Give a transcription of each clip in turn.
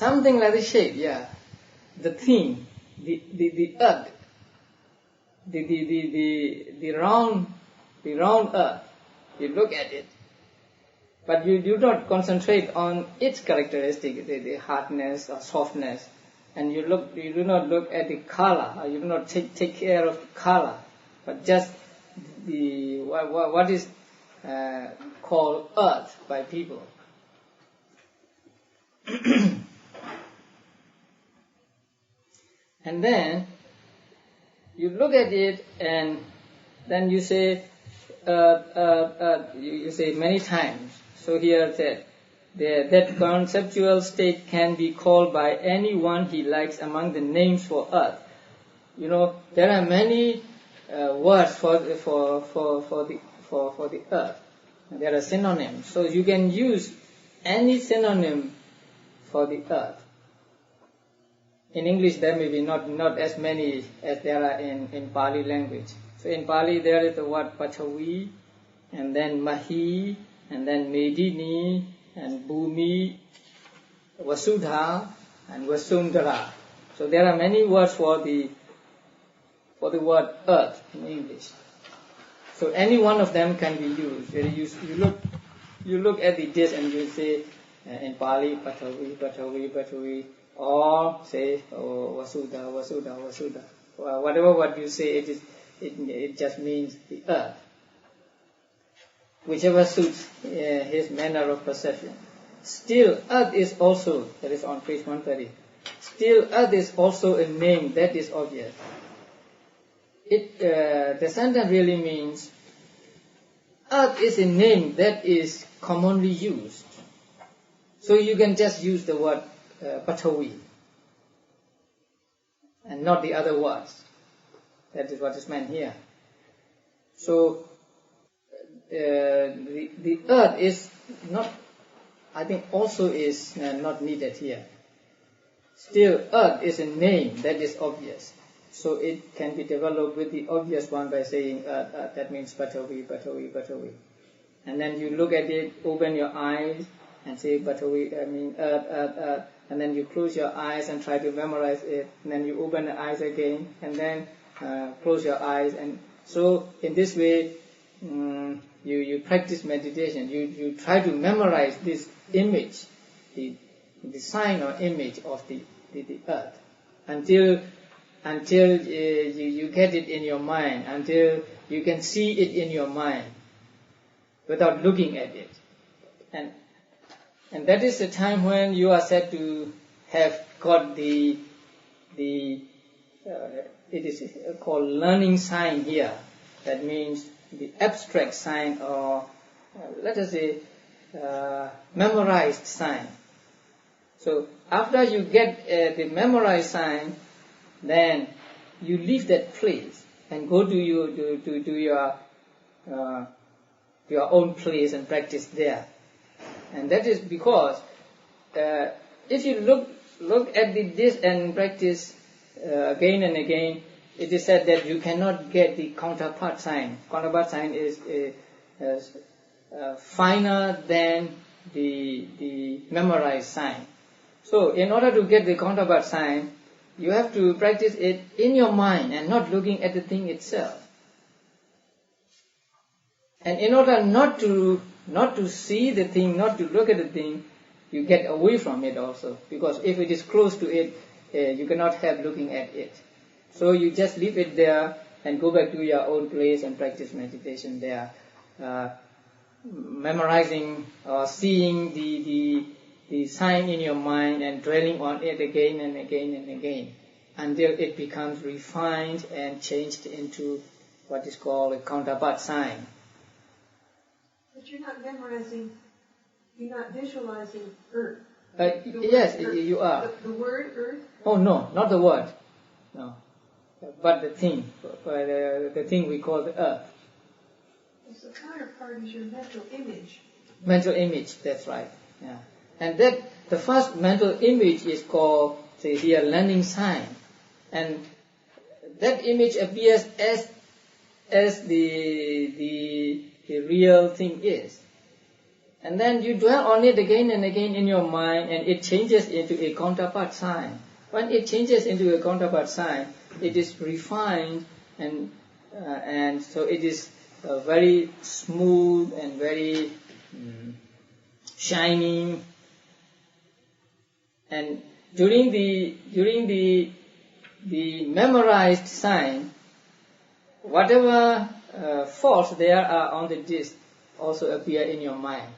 Something like the shape, yeah. The thing, the earth, the round earth. You look at it, but you do not concentrate on its characteristic, the hardness or softness, and you do not look at the color, or you do not take care of the color, but just what is called earth by people. And then you look at it, and then you say you say many times. So here said that conceptual state can be called by anyone he likes among the names for earth. You know, there are many words for the earth. There are synonyms, so you can use any synonym for the earth. In English, there may be not as many as there are in Pali language. So in Pali, there is the word Pachavi, and then Mahi, and then Medini, and Bhumi, Vasudha, and Vasundhara. So there are many words for the word earth in English. So any one of them can be used. You look at the dish and you say in Pali Pachavi, Pachavi, Pachavi, or say Vasudha, Vasudha, Vasudha. Whatever what you say, it just means the earth. Whichever suits his manner of perception. Still, earth is also, that is on page 130, still earth is also a name that is obvious. The sentence really means earth is a name that is commonly used. So you can just use the word Pachavi and not the other words. That is what is meant here. So the earth is not, I think also is not needed here. Still, earth is a name that is obvious. So it can be developed with the obvious one by saying earth, earth. That means Pachavi, Pachavi, Pachavi. And then you look at it, open your eyes and say Pachavi, I mean earth, earth, earth. And then you close your eyes and try to memorize it. And then you open the eyes again and then close your eyes. And so in this way, you practice meditation. You try to memorize this image, the sign or image of the earth, until you get it in your mind, until you can see it in your mind without looking at it. And that is the time when you are said to have got it is called learning sign here. That means the abstract sign, or let us say memorized sign. So after you get the memorized sign, then you leave that place and go to your own place and practice there. And that is because if you look at this and practice again and again, it is said that you cannot get the counterpart sign. Counterpart sign is finer than the memorized sign. So in order to get the counterpart sign, you have to practice it in your mind and not looking at the thing itself. And in order not to see the thing, not to look at the thing, you get away from it also. Because if it is close to it, you cannot help looking at it. So you just leave it there and go back to your own place and practice meditation there, memorizing or seeing the sign in your mind and dwelling on it again and again and again until it becomes refined and changed into what is called a counterpart sign. But you're not memorizing, you're not visualizing earth. Yes, earth. You are. The word earth? Oh no, not the word. No. But the thing we call the earth. So the counterpart is your mental image. Mental image, that's right. Yeah. And that the first mental image is called, say here, learning sign. And that image appears as the real thing is. And then you dwell on it again and again in your mind, and it changes into a counterpart sign. When it changes into a counterpart sign, it is refined, and so it is very smooth and very shining. And during the memorized sign, whatever faults there are on the disc also appear in your mind.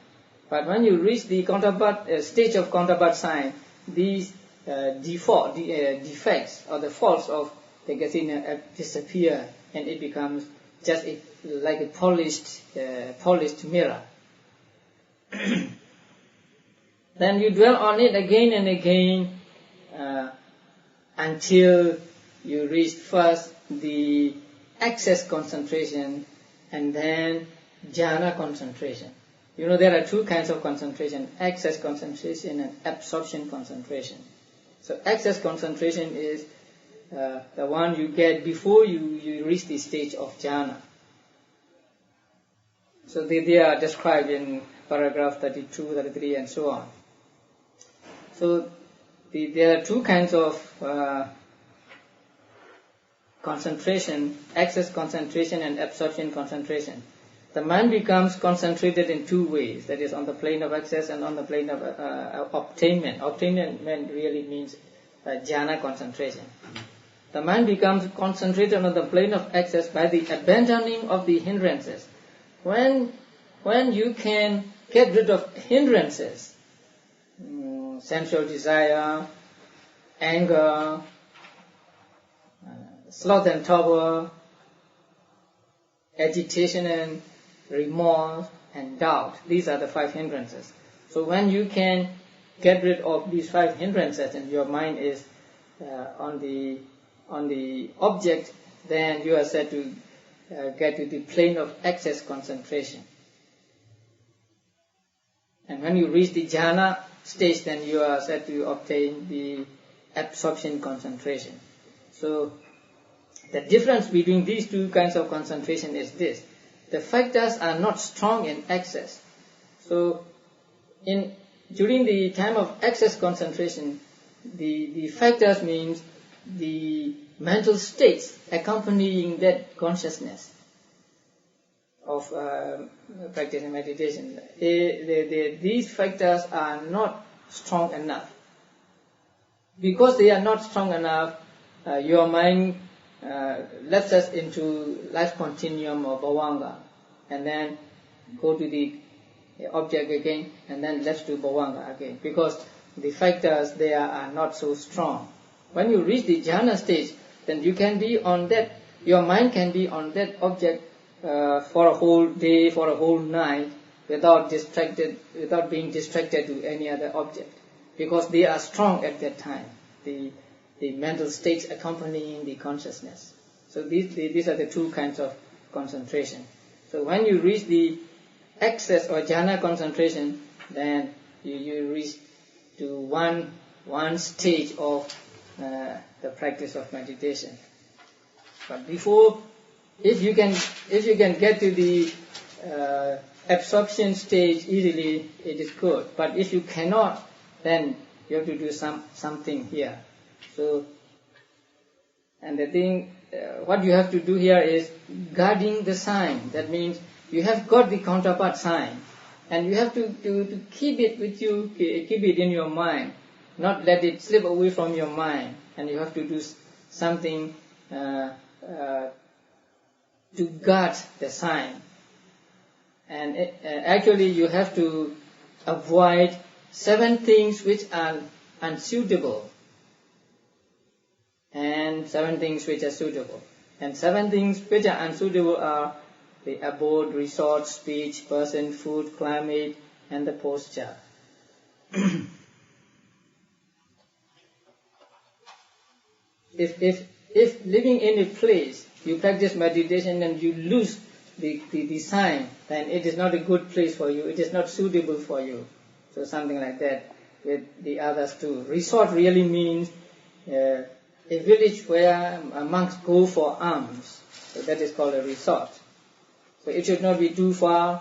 But when you reach the counterpart stage of counterpart sign, these defects or the faults of the Gatina disappear, and it becomes just like a polished mirror. Then you dwell on it again and again until you reach first the access concentration and then jhana concentration. You know, there are two kinds of concentration, access concentration and absorption concentration. So access concentration is the one you get before you reach the stage of jhana. So they are described in paragraph 32, 33 and so on. So there are two kinds of concentration, access concentration and absorption concentration. The mind becomes concentrated in two ways, that is on the plane of access and on the plane of obtainment. Obtainment really means jhana concentration. The mind becomes concentrated on the plane of access by the abandoning of the hindrances. When you can get rid of hindrances, sensual desire, anger, sloth and torpor, agitation and remorse and doubt. These are the 5 hindrances. So when you can get rid of these 5 hindrances and your mind is on the object, then you are said to get to the plane of access concentration. And when you reach the jhana stage, then you are said to obtain the absorption concentration. So the difference between these two kinds of concentration is this: the factors are not strong in access. So during the time of access concentration, the factors means the mental states accompanying that consciousness of practicing meditation. These factors are not strong enough. Because they are not strong enough, your mind lets us into life continuum of bhavanga, and then go to the object again, and then left to bhavanga again, because the factors there are not so strong. When you reach the jhana stage, then you can be on that, your mind can be on that object for a whole day, for a whole night, without being distracted to any other object, because they are strong at that time, the mental states accompanying the consciousness. So these are the two kinds of concentration. So when you reach the access or jhana concentration, then you reach to one stage of the practice of meditation. But before, if you can get to the absorption stage easily, it is good. But if you cannot, then you have to do something here. So, and the thing, what you have to do here is guarding the sign. That means you have got the counterpart sign, and you have to keep it with you, keep it in your mind, not let it slip away from your mind. And you have to do something to guard the sign. And actually you have to avoid 7 things which are unsuitable, and 7 things which are suitable. And 7 things which are unsuitable are the abode, resort, speech, person, food, climate, and the posture. If living in a place you practice meditation and you lose the sign, then it is not a good place for you, it is not suitable for you. So something like that with the others too. Resort really means a village where monks go for alms. So that is called a resort. So it should not be too far,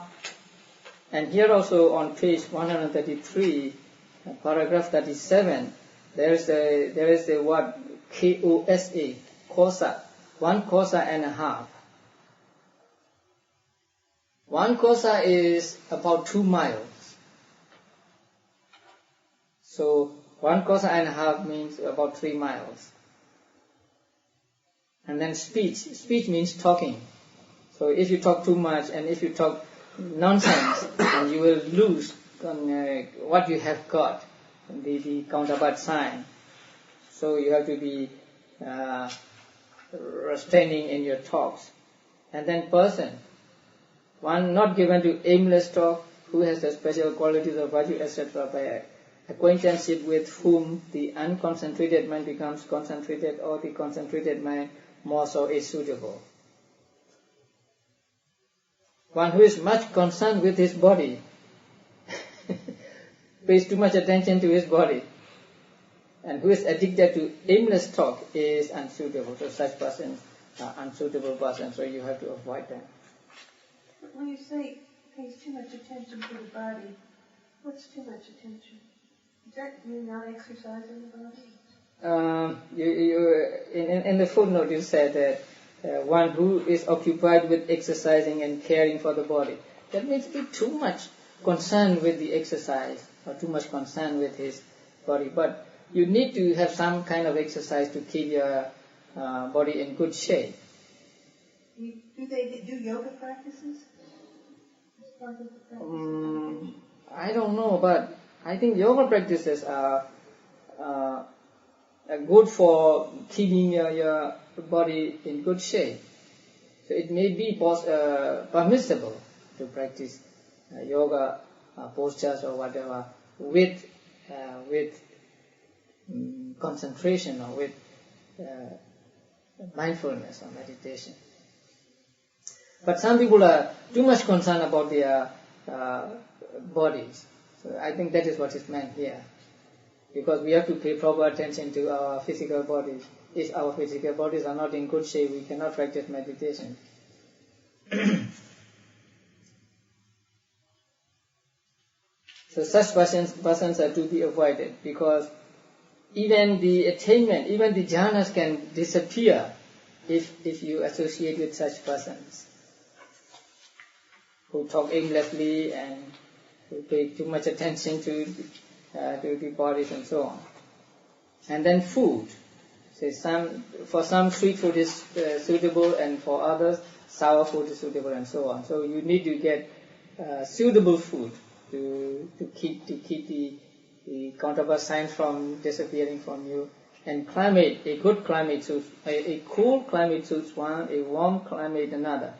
And here also on page 133, paragraph 37, there is the word Kosa, kosa, 1 kosa and a half. 1 kosa is about 2 miles. So 1 kosa and a half means about 3 miles. And then speech means talking. So if you talk too much and if you talk nonsense, then you will lose what you have got, the counterpart sign. So you have to be restraining in your talks. And then person, one not given to aimless talk, who has the special qualities of virtue, etc. by acquaintanceship with whom the unconcentrated mind becomes concentrated, or the concentrated mind more so is suitable. One who is much concerned with his body, pays too much attention to his body, and who is addicted to aimless talk is unsuitable. So such persons are unsuitable persons, so you have to avoid them. When you say pays too much attention to the body, what's too much attention? Does that mean not exercising the body? In the footnote you said that one who is occupied with exercising and caring for the body. That means be too much concerned with the exercise or too much concerned with his body. But you need to have some kind of exercise to keep your body in good shape. Do they do yoga practices? As part of the practice? I don't know, but I think yoga practices are good for keeping your body in good shape. So it may be permissible to practice yoga postures or whatever with concentration or with mindfulness or meditation. But some people are too much concerned about their bodies. So I think that is what is meant here. Because we have to pay proper attention to our physical bodies. If our physical bodies are not in good shape, we cannot practice meditation. So such persons are to be avoided, because even the attainment, even the jhanas can disappear if you associate with such persons who talk aimlessly and who pay too much attention to the bodies and so on. And then food. So for some sweet food is suitable, and for others sour food is suitable, and so on. So you need to get suitable food to keep the counterpart signs from disappearing from you. And climate, a good climate suits, a cool climate suits one, a warm climate another.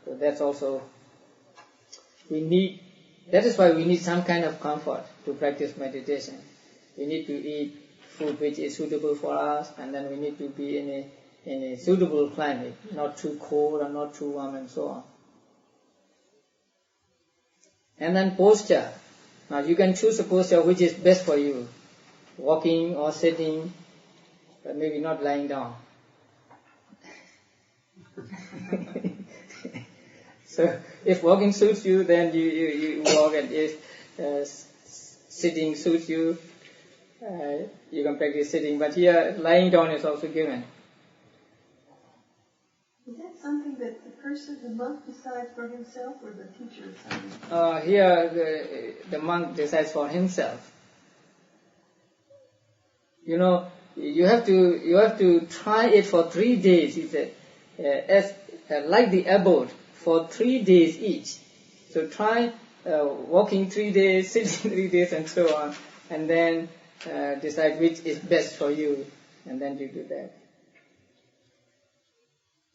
So that's also, that is why we need some kind of comfort to practice meditation. We need to eat food which is suitable for us, and then we need to be in a suitable climate, not too cold or not too warm, and so on. And then posture. Now you can choose a posture which is best for you, walking or sitting, but maybe not lying down. So if walking suits you, then you walk, and if sitting suits you, you can practice sitting. But here, lying down is also given. Is that something that the monk decides for himself, or the teacher decides? Here, the monk decides for himself. You know, you have to try it for 3 days. He said, like the abode, for 3 days each. So try walking 3 days, sitting 3 days, and so on, and then decide which is best for you, and then you do that.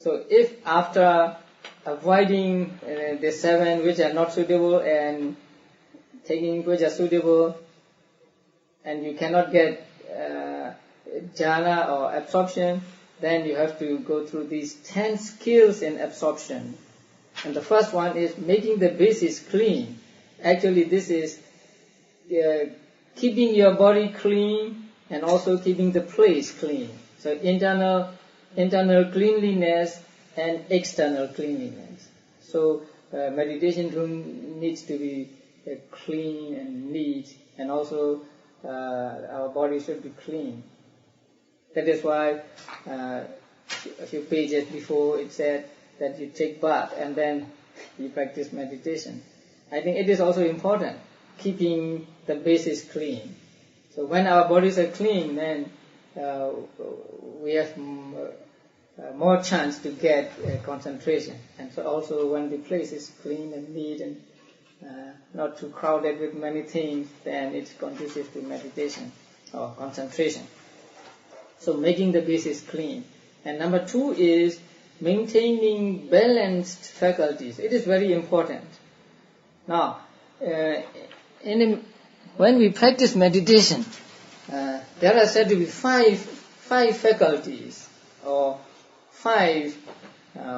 So if after avoiding the 7 which are not suitable and taking which are suitable, and you cannot get jhana or absorption, then you have to go through these 10 skills in absorption. And the first one is making the basis clean. Actually, this is keeping your body clean and also keeping the place clean. So internal cleanliness and external cleanliness. So meditation room needs to be clean and neat, and also our body should be clean. That is why a few pages before it said that you take bath and then you practice meditation. I think it is also important, keeping the bases clean. So when our bodies are clean, then we have more chance to get concentration. And so also when the place is clean and neat and not too crowded with many things, then it's conducive to meditation or concentration. So making the bases clean. And number 2 is maintaining balanced faculties. It is very important. Now, when we practice meditation, there are said to be five faculties or 5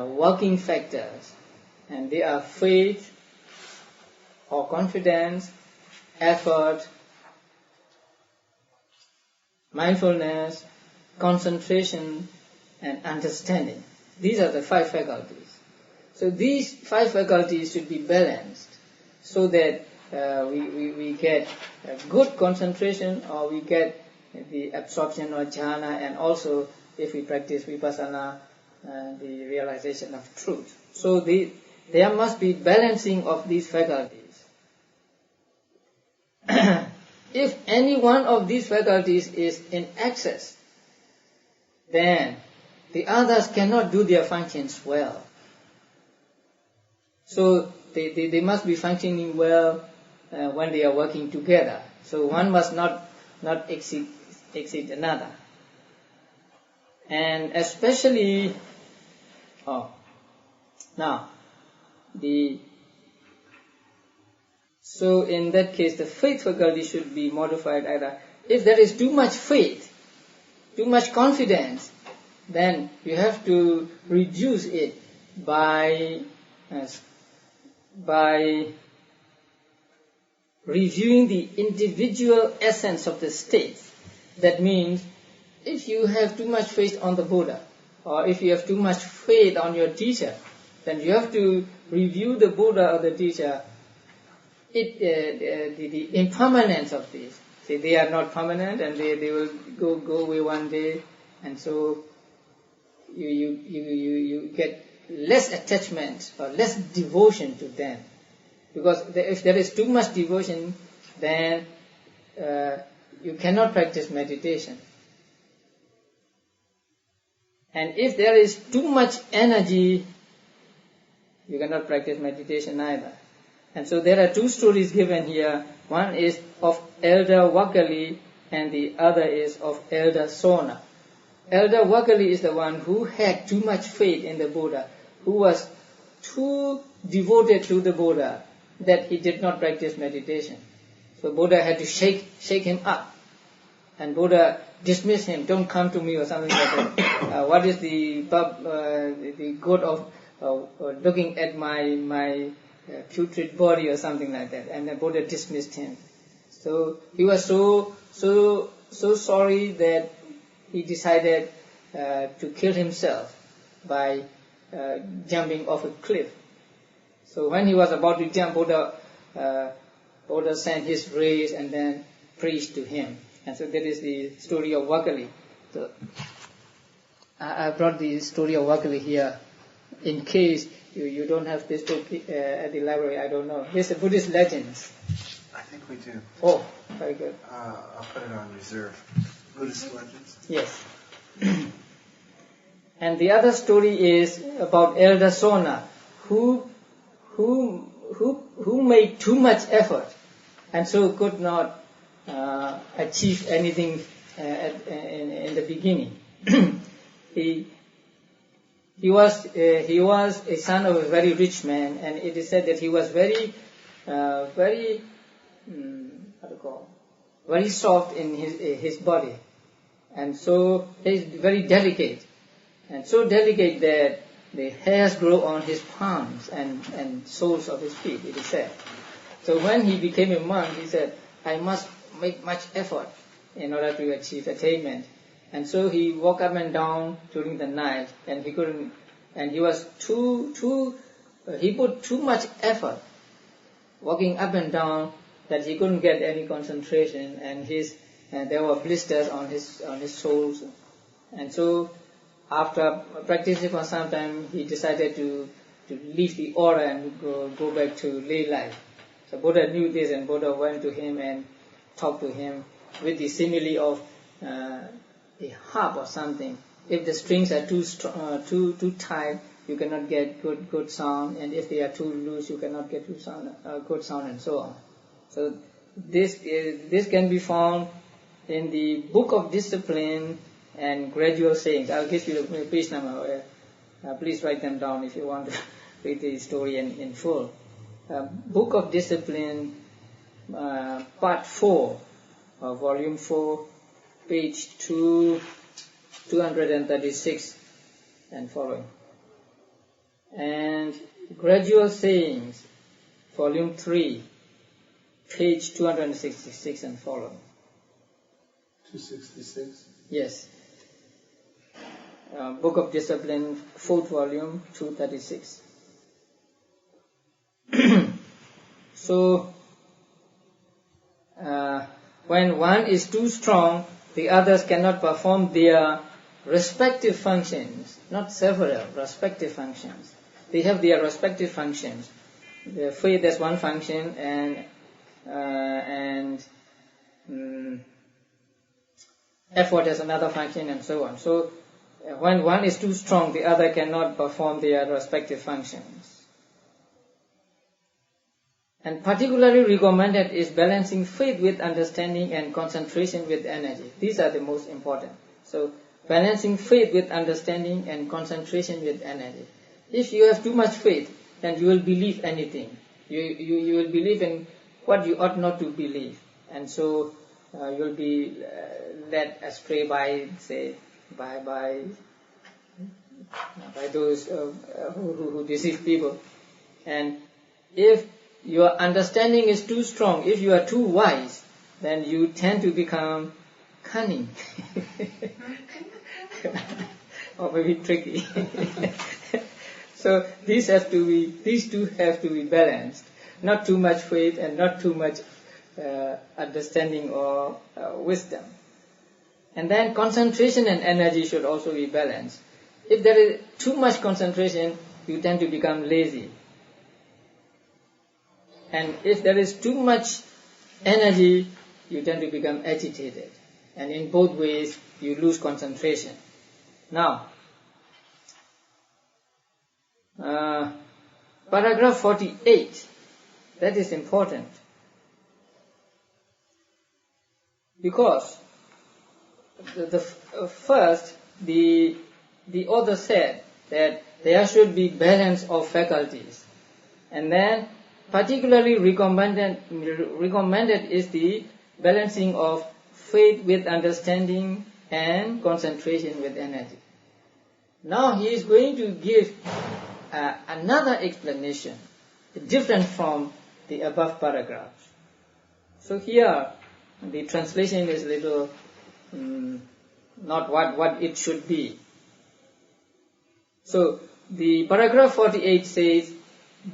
working factors, and they are faith or confidence, effort, mindfulness, concentration, and understanding. These are the 5 faculties. So these 5 faculties should be balanced so that we get good concentration, or we get the absorption or jhana, and also if we practice vipassana, the realization of truth. So there must be balancing of these faculties. If any one of these faculties is in excess, then the others cannot do their functions well. So they must be functioning well when they are working together. So one must not exceed another. And especially, so in that case the faith faculty should be modified either. If there is too much faith, too much confidence, then you have to reduce it by reviewing the individual essence of the state. That means if you have too much faith on the Buddha, or if you have too much faith on your teacher, then you have to review the Buddha or the teacher, the impermanence of this. See, they are not permanent, and they will go away one day, and so you get less attachment or less devotion to them. Because if there is too much devotion, then you cannot practice meditation. And if there is too much energy, you cannot practice meditation either. And so there are 2 stories given here. One is of Elder Wakali and the other is of Elder Sona. Elder Wakali is the one who had too much faith in the Buddha, who was too devoted to the Buddha that he did not practice meditation. So Buddha had to shake him up. And Buddha dismissed him, don't come to me or something like that. What is the good of looking at my putrid body or something like that? And the Buddha dismissed him. So he was so sorry that he decided to kill himself by jumping off a cliff. So when he was about to jump, Buddha sent his rays and then preached to him. And so that is the story of Wakali. So I brought the story of Wakali here in case you don't have this book at the library. I don't know. This is Buddhist legends. I think we do. Oh, very good. I'll put it on reserve. Buddhist legends? Yes. And the other story is about Elder Sona, who made too much effort and so could not achieve anything in the beginning. He was a son of a very rich man, and it is said that he was very soft in his body, and so he's very delicate, and so delicate that the hairs grow on his palms and soles of his feet, it is said. So when he became a monk, he said, I must make much effort in order to achieve attainment. And so he walked up and down during the night, and he couldn't, and he was he put too much effort walking up and down, that he couldn't get any concentration, and there were blisters on his soles. And so after practicing for some time, he decided to leave the aura and go back to lay life. So Buddha knew this, and Buddha went to him and talked to him with the simile of a harp or something. If the strings are too tight, you cannot get good sound, and if they are too loose, you cannot get good sound, and so on. So this can be found in the Book of Discipline and Gradual Sayings. I'll give you the page number. Please write them down if you want to read the story in full. Book of Discipline, Part 4, Volume 4, page 236 and following. And Gradual Sayings, Volume 3, page 266 and following. 266? Yes. Book of Discipline, 4th volume, 236. So, when one is too strong, the others cannot perform their respective functions, not several, respective functions. They have their respective functions. The faith has one function, and effort has another function, and so on. So, when one is too strong, the other cannot perform their respective functions. And particularly recommended is balancing faith with understanding and concentration with energy. These are the most important. So, balancing faith with understanding and concentration with energy. If you have too much faith, then you will believe anything. You will believe in what you ought not to believe. And so, you will be led astray by those who deceive people. And if your understanding is too strong, if you are too wise, then you tend to become cunning or maybe tricky. So these two have to be balanced. Not too much faith and not too much understanding or wisdom. And then concentration and energy should also be balanced. If there is too much concentration, you tend to become lazy. And if there is too much energy, you tend to become agitated. And in both ways, you lose concentration. Now, paragraph 48, that is important. Because first, the author said that there should be balance of faculties. And then, particularly recommended is the balancing of faith with understanding and concentration with energy. Now he is going to give another explanation, different from the above paragraphs. So here, the translation is little not what it should be. So the paragraph 48 says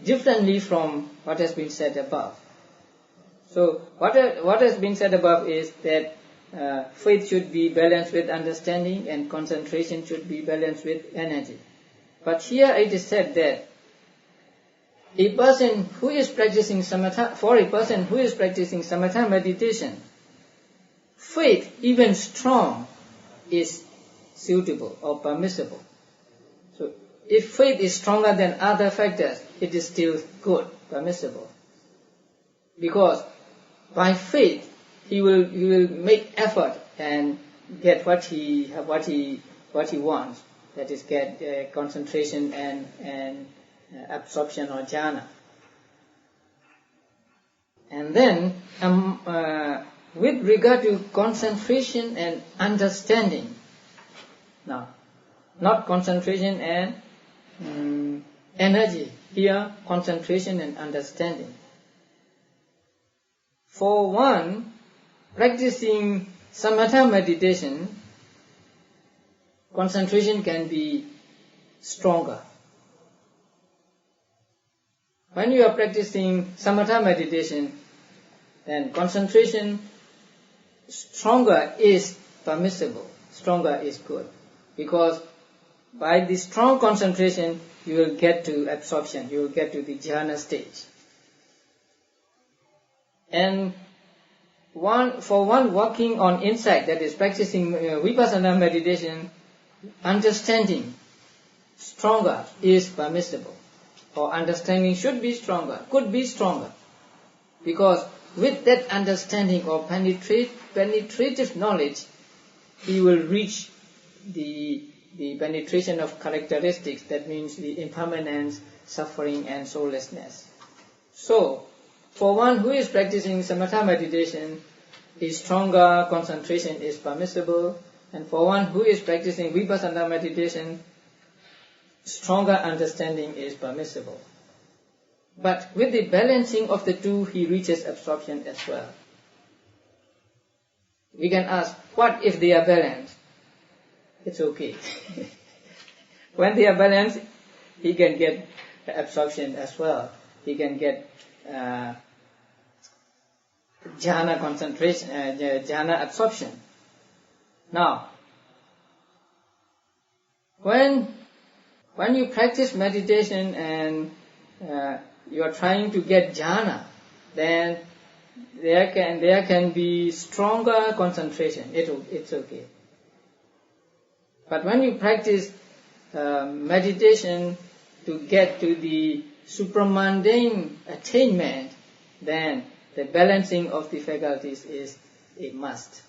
differently from what has been said above. So what has been said above is that faith should be balanced with understanding and concentration should be balanced with energy. But here it is said that for a person who is practicing samatha meditation, faith, even strong, is suitable or permissible. So if faith is stronger than other factors, it is still good, permissible. Because by faith, he will make effort and get what he wants. That is, get concentration and absorption or jhana. And then, with regard to concentration and understanding, now, not concentration and energy, here concentration and understanding. For one, practicing samatha meditation, concentration can be stronger. when you are practicing samatha meditation, then concentration stronger is permissible, stronger is good. Because by the strong concentration, you will get to absorption, you will get to the jhana stage. And for one working on insight, that is practicing vipassana meditation, understanding stronger is permissible. Or understanding should be stronger, could be stronger. Because with that understanding or penetrative knowledge, he will reach the penetration of characteristics, that means the impermanence, suffering and soullessness. So, for one who is practicing samatha meditation, is stronger concentration is permissible, and for one who is practicing vipassana meditation, stronger understanding is permissible. But with the balancing of the two, he reaches absorption as well. We can ask, what if they are balanced? It's okay. When they are balanced, he can get absorption as well. He can get jhana concentration, jhana absorption. Now, when you practice meditation and you are trying to get jhana, then there can be stronger concentration. It's okay. But when you practice meditation to get to the supramundane attainment, then the balancing of the faculties is a must.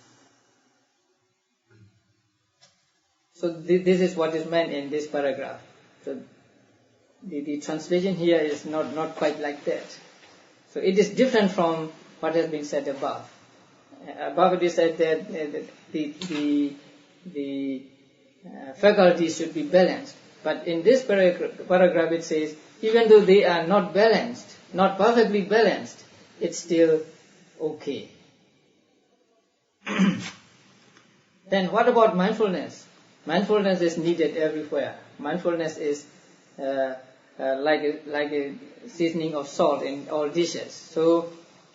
So this is what is meant in this paragraph. So the translation here is not quite like that. So it is different from what has been said above. Above it is said that the faculties should be balanced. But in this paragraph it says, even though they are not balanced, not perfectly balanced, it's still okay. Then what about mindfulness? Mindfulness is needed everywhere. Mindfulness is like a seasoning of salt in all dishes. So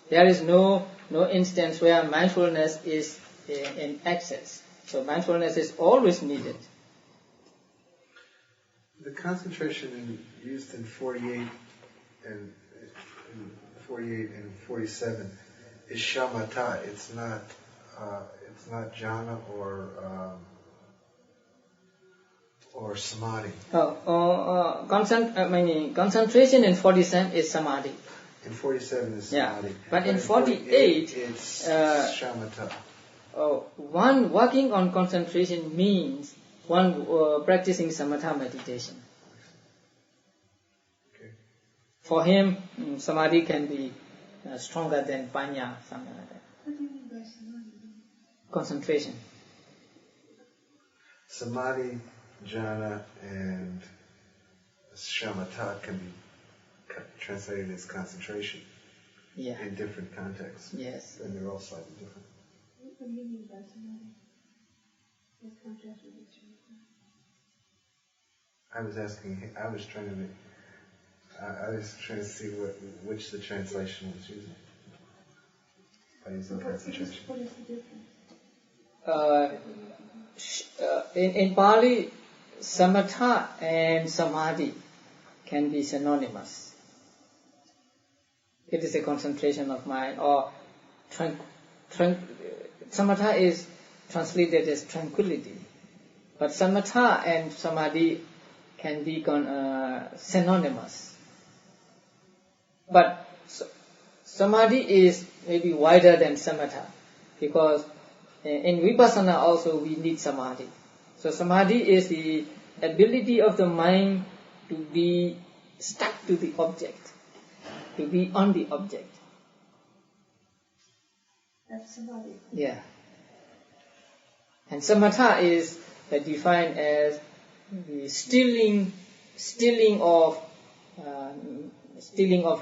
there is no instance where mindfulness is in excess. So mindfulness is always needed. The concentration used in 48 and 47 is shamatha. It's not jhana or samadhi. Concentration in 47 is samadhi. In 47 is samadhi. Yeah. But in 48 it's shamatha. One working on concentration means one practicing samatha meditation. Okay. For him, samadhi can be stronger than panya, something like that. What do you mean by samadhi? Concentration. Samadhi, jhana, and shamatha can be translated as concentration in different contexts. Yes. And they're all slightly different. What do you mean by samadhi? As contrasted with shamatha? I was trying to see which the translation was using. By using concentration. What is the difference? In Pali, samatha and samadhi can be synonymous. It is a concentration of mind, or samatha is translated as tranquility, but samatha and samadhi can be synonymous. But samadhi is maybe wider than samatha, because in vipassana also we need samadhi. So samadhi is the ability of the mind to be stuck to the object, to be on the object. That's samadhi. Yeah. And samatha is defined as the stilling of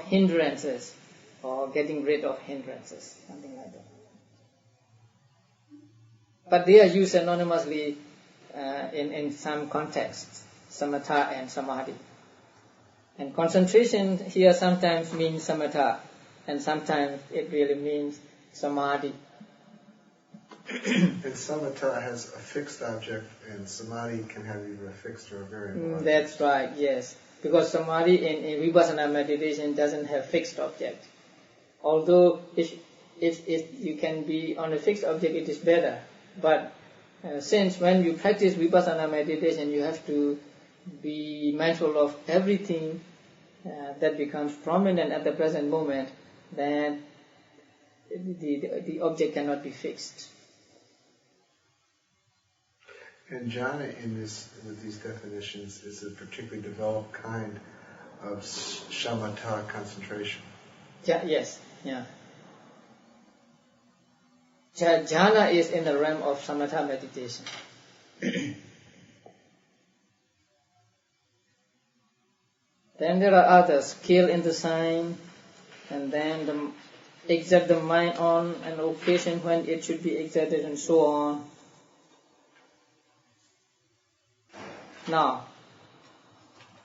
hindrances, or getting rid of hindrances, something like that. But they are used anonymously in some contexts, samatha and samadhi. And concentration here sometimes means samatha, and sometimes it really means samadhi. And samatha has a fixed object, and samadhi can have either a fixed or a variable object. That's right, yes. Because samadhi in vipassana meditation doesn't have fixed object. Although if you can be on a fixed object, it is better. But since when you practice vipassana meditation, you have to be mindful of everything that becomes prominent at the present moment, then the object cannot be fixed. And jhana with these definitions is a particularly developed kind of shamatha concentration. Yes, yeah. Jhana is in the realm of samatha meditation. Then there are others, skill in the sign, and then exert the mind on an occasion when it should be exerted, and so on. Now,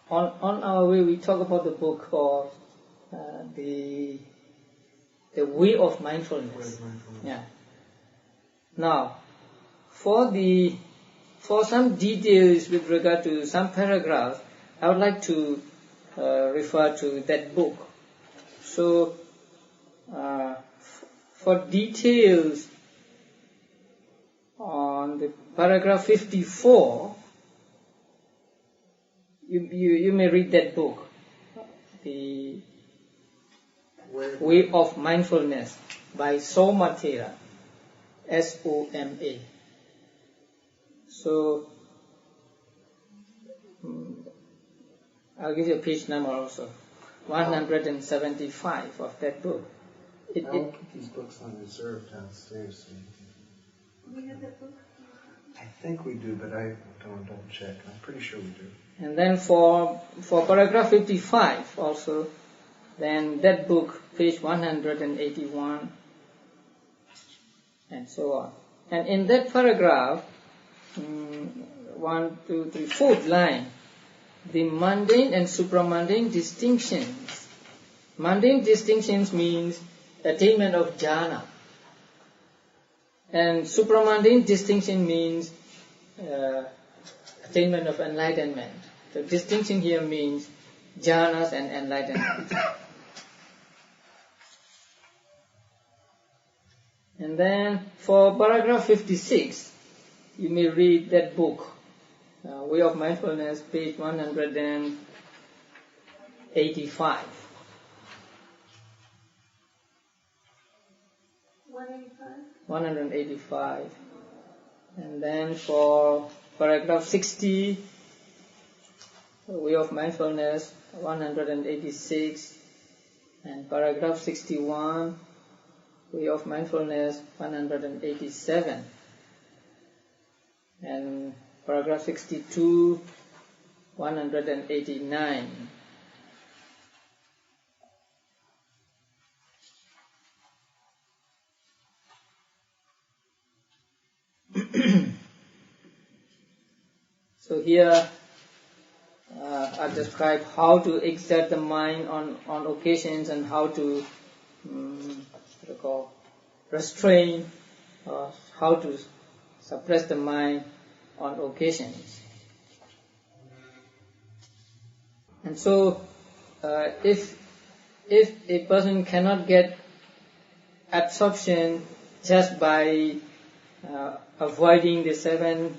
on our way, we talk about the book called the Way of Mindfulness. Yeah. Now, for some details with regard to some paragraphs, I would like to refer to that book. So, for details on the paragraph 54, you may read that book, The Way of Mindfulness by Somathera, S-O-M-A. So, I'll give you a page number also, 175 of that book. I'll keep these books on reserve downstairs. So Do we have that book? I think we do, but I don't double check. I'm pretty sure we do. And then for paragraph 55 also, then that book, page 181, and so on. And in that paragraph, 1, 2, 3, 4th line, the mundane and supramundane distinctions. Mundane distinctions means attainment of jhana. And supramundane distinction means attainment of enlightenment. The distinction here means jhanas and enlightenment. And then for paragraph 56, you may read that book, Way of Mindfulness, page 185. 185. And then for paragraph 60, Way of Mindfulness, 186. And paragraph 61, Way of Mindfulness, 187. And paragraph 62, 189. So here I describe how to exert the mind on occasions and how to restrain or how to suppress the mind on occasions. And so if a person cannot get absorption just by avoiding the 7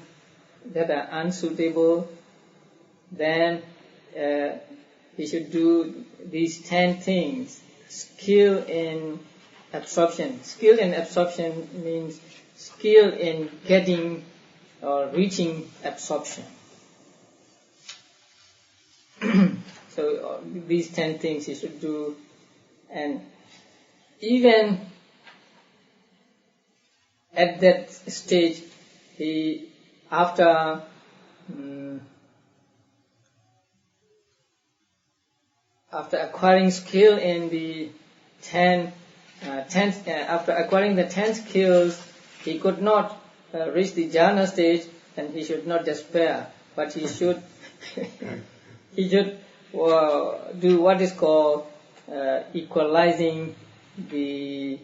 that are unsuitable, then he should do these 10 things. Skill in absorption. Skill in absorption means skill in getting or reaching absorption. So these 10 things he should do, and even at that stage, he after acquiring skill in the 10 after acquiring the 10 skills, he could not reach the jhana stage, and he should not despair, but he should he should do what is called equalizing the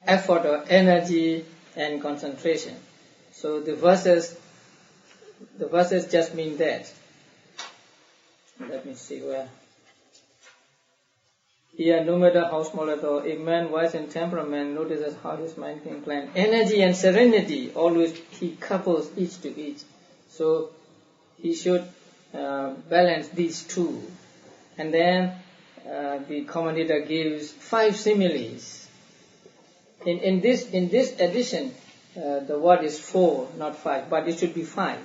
effort or energy and concentration. So the verses just mean that. Let me see where. Here, no matter how small at all, a man wise in temperament notices how his mind can climb. Energy and serenity, always he couples each to each. So he should balance these two. And then the commentator gives 5 similes. In this edition, the word is 4, not 5, but it should be 5.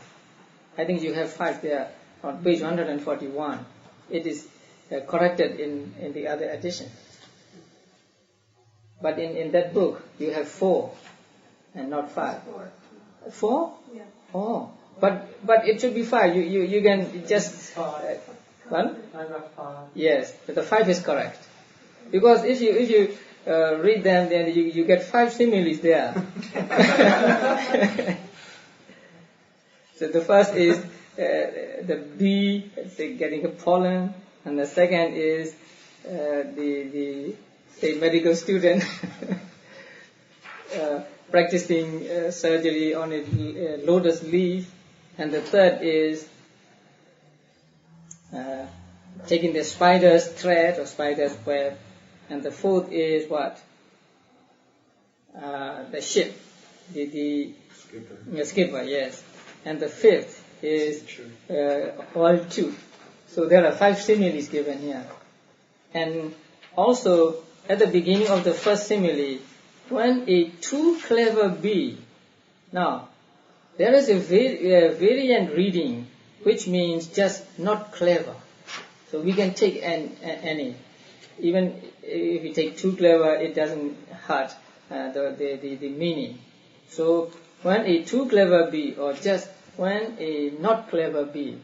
I think you have 5 there on page 141. It is corrected in the other edition. But in that book, you have 4 and not 5. 4? Yeah. Oh, but it should be 5. You can just... What? Yes, but the 5 is correct. Because if you read them, then you get 5 similes there. So the first is the bee, getting a pollen, and the second is the medical student practicing surgery on a lotus leaf, and the third is taking the spider's thread or spider's web, and the fourth is what? The ship, the skipper, yes. And the fifth is oil tube. So there are 5 similes given here. And also, at the beginning of the first simile, when a too clever bee, now, there is a variant reading, which means just not clever. So we can take any. Even if you take too clever, it doesn't hurt the meaning. So when a too clever bee, or just when a not clever bee,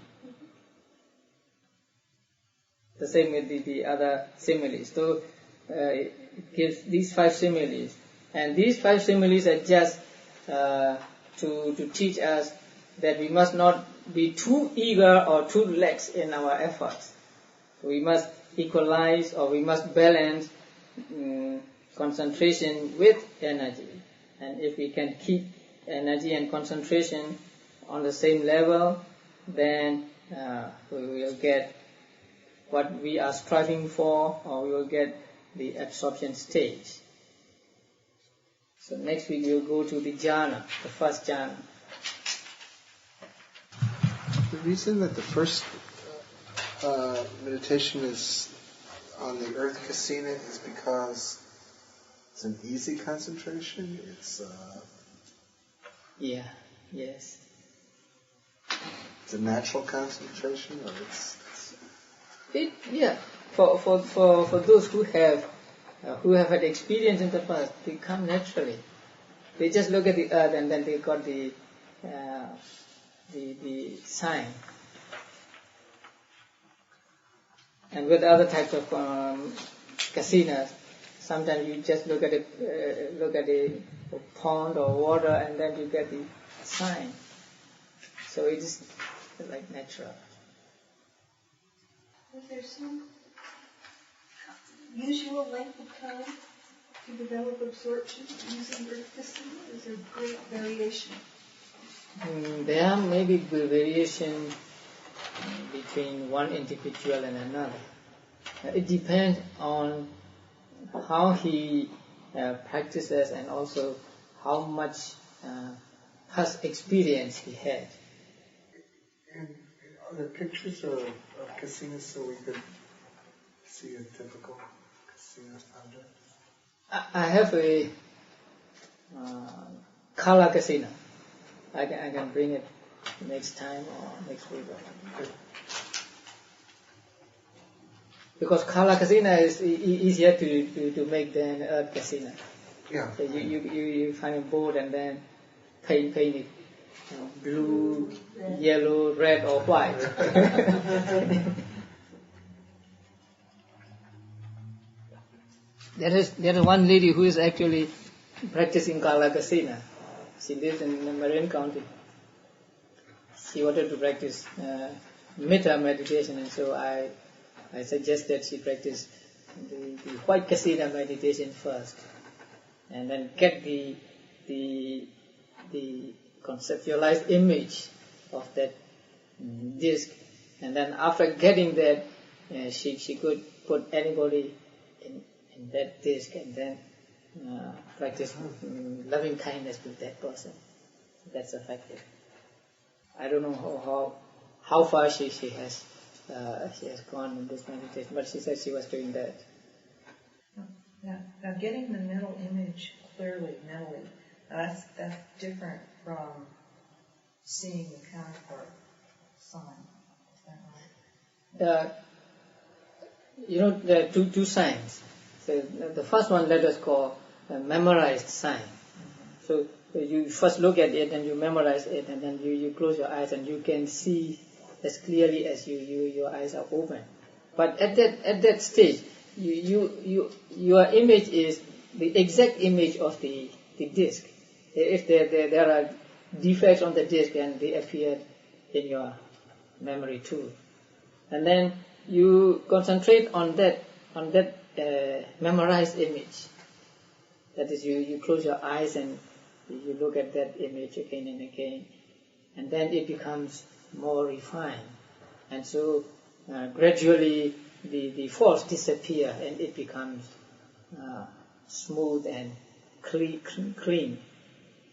the same with the other similes. So it gives these 5 similes, and these 5 similes are just to teach us that we must not be too eager or too lax in our efforts. We must equalize, or we must balance concentration with energy. And if we can keep energy and concentration on the same level, then we will get what we are striving for, or we will get the absorption stage. So next week we will go to the jhana, the first jhana. The reason that the first meditation is on the earth kasina is because it's an easy concentration. It's Yes. It's a natural concentration, or it's for those who have had experience in the past, they come naturally. They just look at the earth and then they got the sign. And with other types of kasinas, sometimes you just look at a pond or water and then you get the sign. So it is like natural. Is there some usual length of time to develop absorption using earth kasina? Is there great variation? There may be variation between one individual and another. It depends on how he practices and also how much past experience he had. And are there pictures of kasinas so we could see a typical kasina object? I have a Kala kasina. I can bring it next time or next week. Because Kala kasina is easier to make than earth kasina. Yeah. So you find a board and then paint it blue, yellow, red or white. There is one lady who is actually practicing Kala kasina. She lives in Marin County. She wanted to practice metta meditation, and so I I suggest that she practice the white kasina meditation first, and then get the conceptualized image of that disc, and then after getting that, she could put anybody in that disc, and then practice loving kindness with that person. That's effective. I don't know how far she has gone in this meditation, but she said she was doing that. Now getting the mental image clearly mentally, that's different from seeing the counterpart sign. Is that right? There are two signs. So the first one let us call a memorized sign. Mm-hmm. So you first look at it and you memorize it, and then you close your eyes and you can see as clearly as your eyes are open. But at that stage, your image is the exact image of the disc. If there are defects on the disc, and they appear in your memory too, and then you concentrate on that memorized image. That is, you close your eyes and you look at that image again and again, and then it becomes more refined, and so gradually the faults disappear and it becomes smooth and clean.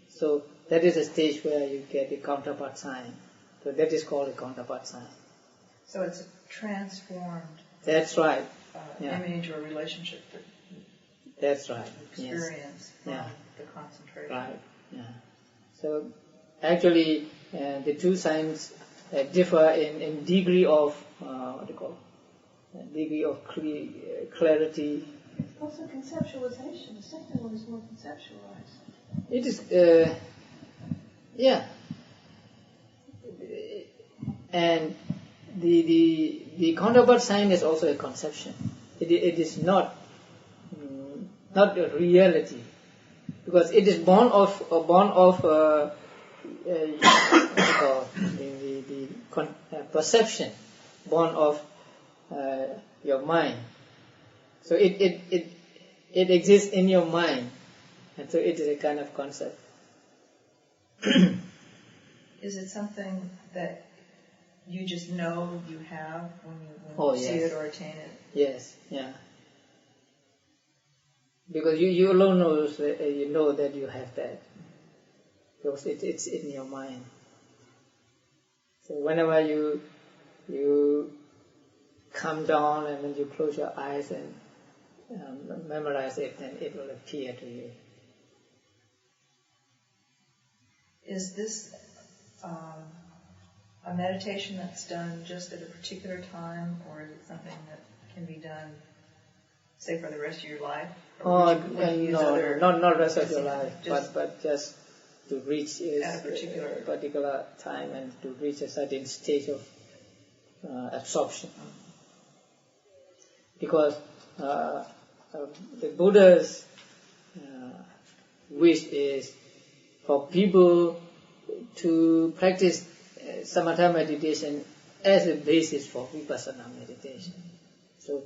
So that is a stage where you get a counterpart sign. So that is called a counterpart sign. So it's a transformed. That's right. Image or relationship. That's right. Experience from the concentration. Right. Yeah. So actually, the two signs differ in degree of degree of clarity. Also conceptualization. The second one is more conceptualized. It is, and the counterpart sign is also a conception. It is not a reality, because it is born of the perception, born of your mind. So it exists in your mind, and so it is a kind of concept. Is it something that you just know you have when you see it or attain it? Yes, yeah. Because you alone knows you know that you have that, because it's in your mind. So whenever you come down and then you close your eyes and memorize it, then it will appear to you. Is this a meditation that's done just at a particular time, or is it something that can be done, say, for the rest of your life? No, not rest of your life, but just to reach a particular time and to reach a certain stage of absorption. Because the Buddha's wish is for people to practice samatha meditation as a basis for vipassana meditation. So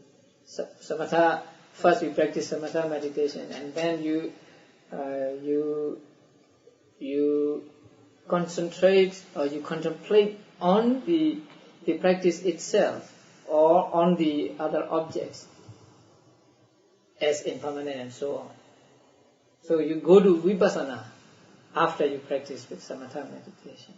samatha, first we practice samatha meditation, and then you concentrate or you contemplate on the practice itself or on the other objects as impermanent and so on. So you go to vipassana after you practice with samatha meditation.